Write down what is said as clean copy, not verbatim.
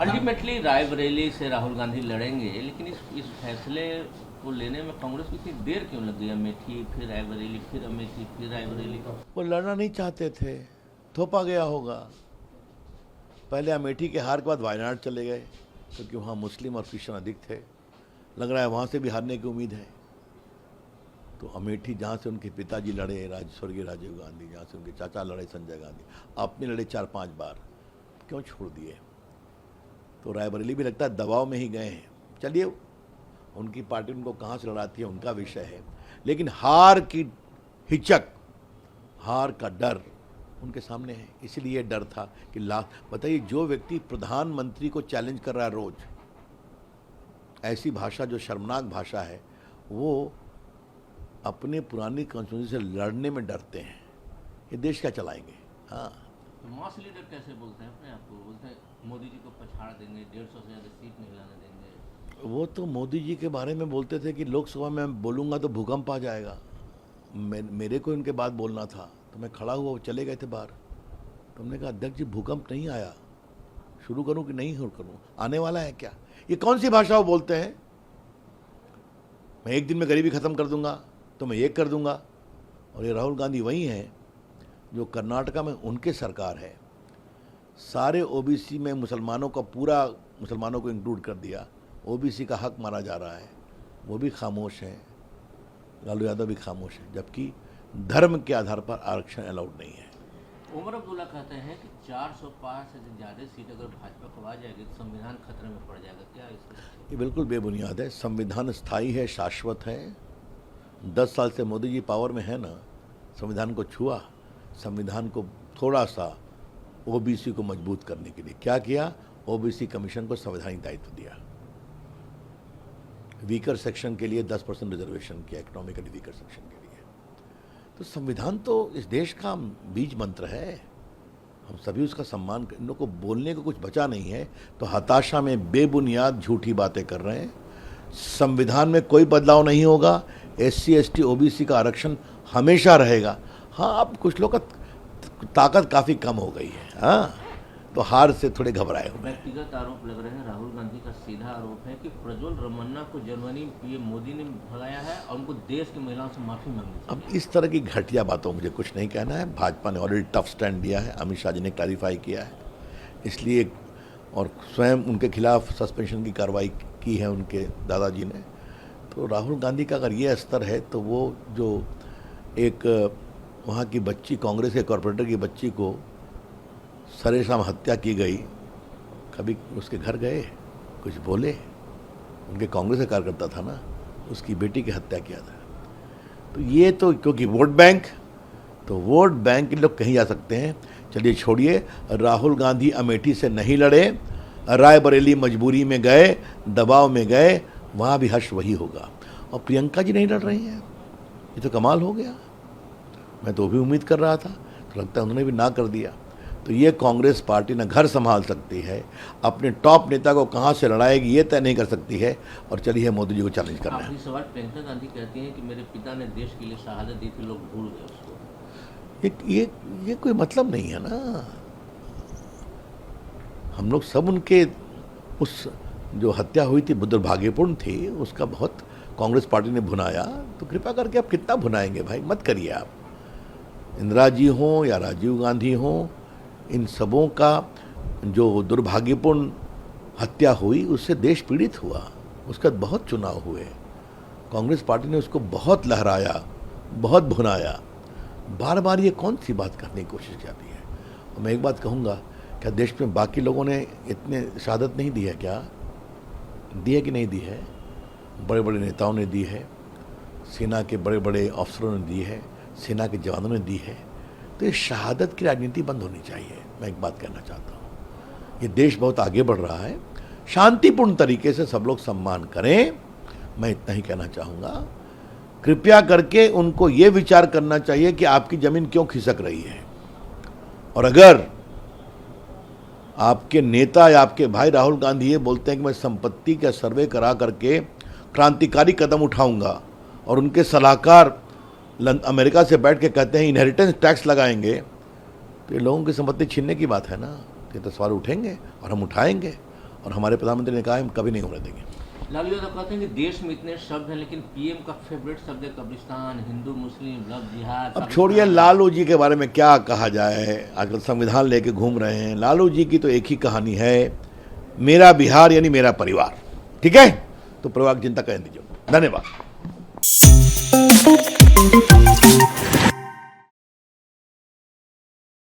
Ultimately Raebareli से राहुल गांधी लड़ेंगे, लेकिन इस फैसले को लेने में कांग्रेस को इतनी देर क्यों लग गई? अमेठी, फिर रायबरेली, फिर अमेठी, फिर रायबरेली। वो लड़ना नहीं चाहते थे, थोपा गया होगा। पहले अमेठी के हार के बाद वायनाड चले गए क्योंकि वहाँ मुस्लिम और क्रिश्चियन अधिक थे। लग रहा है वहाँ से भी हारने की उम्मीद है। तो अमेठी जहाँ से उनके पिताजी लड़े स्वर्गीय राजीव गांधी, जहाँ से उनके चाचा लड़े संजय गांधी, आपने लड़े 4-5 बार, क्यों छोड़ दिए? तो रायबरेली भी लगता है दबाव में ही गए हैं। चलिए, उनकी पार्टी उनको कहाँ से लड़ाती है उनका विषय है, लेकिन हार की हिचक, हार का डर उनके सामने है। इसलिए डर था कि बताइए, जो व्यक्ति प्रधानमंत्री को चैलेंज कर रहा है रोज, ऐसी भाषा जो शर्मनाक भाषा है, वो अपने पुरानी कॉन्स्टिट्यूंसी से लड़ने में डरते हैं। ये देश क्या चलाएंगे? हाँ, मास लीडर कैसे बोलते हैं अपने आप को? बोलते हैं मोदी जी को पछाड़ देंगे, 150 से ज़्यादा सीट नहीं लाने देंगे। वो तो मोदी जी के बारे में बोलते थे कि लोकसभा में बोलूँगा तो भूकंप आ जाएगा। मेरे को इनके बात बोलना था तो मैं खड़ा हुआ, वो चले गए थे बाहर। तो हमने कहा, अध्यक्ष जी भूकंप नहीं आया, शुरू करूं कि नहीं करूं? आने वाला है क्या? ये कौन सी भाषा वो बोलते हैं? मैं एक दिन में गरीबी खत्म कर दूंगा तो मैं ये कर दूंगा। और ये राहुल गांधी वही हैं जो कर्नाटका में उनके सरकार है, सारे ओबीसी में मुसलमानों का पूरा मुसलमानों को इंक्लूड कर दिया, ओबीसी का हक मारा जा रहा है, वो भी खामोश हैं। लालू यादव भी खामोश है, जबकि धर्म के आधार पर आरक्षण अलाउड नहीं है। उमर अब्दुल्ला कहते हैं कि 405 से ज़्यादा सीट अगर भाजपा को आ जाएगी तो संविधान खतरे में पड़ जाएगा। क्या इसको? ये बिल्कुल बेबुनियाद है। संविधान स्थायी है, शाश्वत है। 10 साल से मोदी जी पावर में है ना, संविधान को छुआ? संविधान को थोड़ा सा ओबीसी को मजबूत करने के लिए क्या किया? ओबीसी कमीशन को संवैधानिक दायित्व दिया, वीकर सेक्शन के लिए 10% रिजर्वेशन किया, इकोनॉमिकली वीकर सेक्शन के लिए। तो संविधान तो इस देश का बीज मंत्र है, हम सभी उसका सम्मान इन लोगों को बोलने को कुछ बचा नहीं है, तो हताशा में बेबुनियाद झूठी बातें कर रहे हैं। संविधान में कोई बदलाव नहीं होगा, SC ST OBC का आरक्षण हमेशा रहेगा। हाँ, अब कुछ लोग का ताकत काफ़ी कम हो गई है, हाँ, तो हार से थोड़े घबराए हुए। व्यक्तिगत आरोप लग रहे हैं। राहुल गांधी का सीधा आरोप है कि प्रज्वल रमन्ना को जर्मनी पीएम मोदी ने भगाया है और उनको देश की महिलाओं से माफ़ी मांगनी चाहिए। अब इस तरह की घटिया बातों मुझे कुछ नहीं कहना है। भाजपा ने ऑलरेडी टफ स्टैंड दिया है, अमित शाह जी ने क्लैरिफाई किया है, इसलिए, और स्वयं उनके खिलाफ सस्पेंशन की कार्रवाई की है उनके दादाजी ने। तो राहुल गांधी का अगर ये स्तर है तो वो जो एक वहाँ की बच्ची, कांग्रेस के कॉरपोरेटर की बच्ची को सरेआम हत्या की गई, कभी उसके घर गए, कुछ बोले? उनके कांग्रेस का कार्यकर्ता था ना, उसकी बेटी की हत्या किया था। तो ये तो क्योंकि वोट बैंक, तो वोट बैंक के लोग कहीं जा सकते हैं। चलिए छोड़िए, राहुल गांधी अमेठी से नहीं लड़े, रायबरेली मजबूरी में गए, दबाव में गए, वहाँ भी हर्ष वही होगा। और प्रियंका जी नहीं लड़ रही हैं, ये तो कमाल हो गया। मैं तो भी उम्मीद कर रहा था, तो लगता है उन्होंने भी ना कर दिया। तो ये कांग्रेस पार्टी ना घर संभाल सकती है, अपने टॉप नेता को कहाँ से लड़ाएगी ये तय नहीं कर सकती है। और चलिए मोदी जी को चैलेंज करना है। आखिरी सवाल, प्रियंका गांधी कहती हैं कि मेरे पिता ने देश के लिए शहादत दी थी, लोग भूल गए उसको। ये कोई मतलब नहीं है ना। हम लोग सब उनके उस जो हत्या हुई थी दुर्भाग्यपूर्ण थी, उसका बहुत कांग्रेस पार्टी ने भुनाया। तो कृपा करके आप कितना भुनाएंगे भाई, मत करिए। आप इंदिरा जी हों या राजीव गांधी हों, इन सबों का जो दुर्भाग्यपूर्ण हत्या हुई उससे देश पीड़ित हुआ, उसका बहुत चुनाव हुए, कांग्रेस पार्टी ने उसको बहुत लहराया, बहुत भुनाया। बार बार ये कौन सी बात करने की कोशिश जाती है? और मैं एक बात कहूँगा, क्या देश में बाकी लोगों ने इतने शहादत नहीं दी है? क्या दी है कि नहीं दी है? बड़े बड़े नेताओं ने दी है, सेना के बड़े बड़े अफसरों ने दी है, सेना के जवानों ने दी है। तो ये शहादत की राजनीति बंद होनी चाहिए। मैं एक बात कहना चाहता हूँ, ये देश बहुत आगे बढ़ रहा है, शांतिपूर्ण तरीके से सब लोग सम्मान करें, मैं इतना ही कहना चाहूँगा। कृपया करके उनको ये विचार करना चाहिए कि आपकी ज़मीन क्यों खिसक रही है। और अगर आपके नेता या आपके भाई राहुल गांधी ये बोलते हैं कि मैं संपत्ति का सर्वे करा करके क्रांतिकारी कदम उठाऊंगा, और उनके सलाहकार अमेरिका से बैठ के कहते हैं इनहेरिटेंस टैक्स लगाएंगे, तो ये लोगों की संपत्ति छीनने की बात है ना। ये तो सवाल उठेंगे और हम उठाएंगे। और हमारे प्रधानमंत्री ने कहा है हम कभी नहीं होने देंगे। लालू यादव कहते हैं कि देश में इतने शब्द हैं, लेकिन पीएम का फेवरेट शब्द है कब्रिस्तान, हिंदू मुस्लिम लव जिहाद। अब छोड़िए लालू जी के बारे में क्या कहा जाए, आजकल संविधान लेके घूम रहे हैं। लालू जी की तो एक ही कहानी है, मेरा बिहार यानी मेरा परिवार। ठीक है, तो परिवार की चिंता करें दीजिए। धन्यवाद।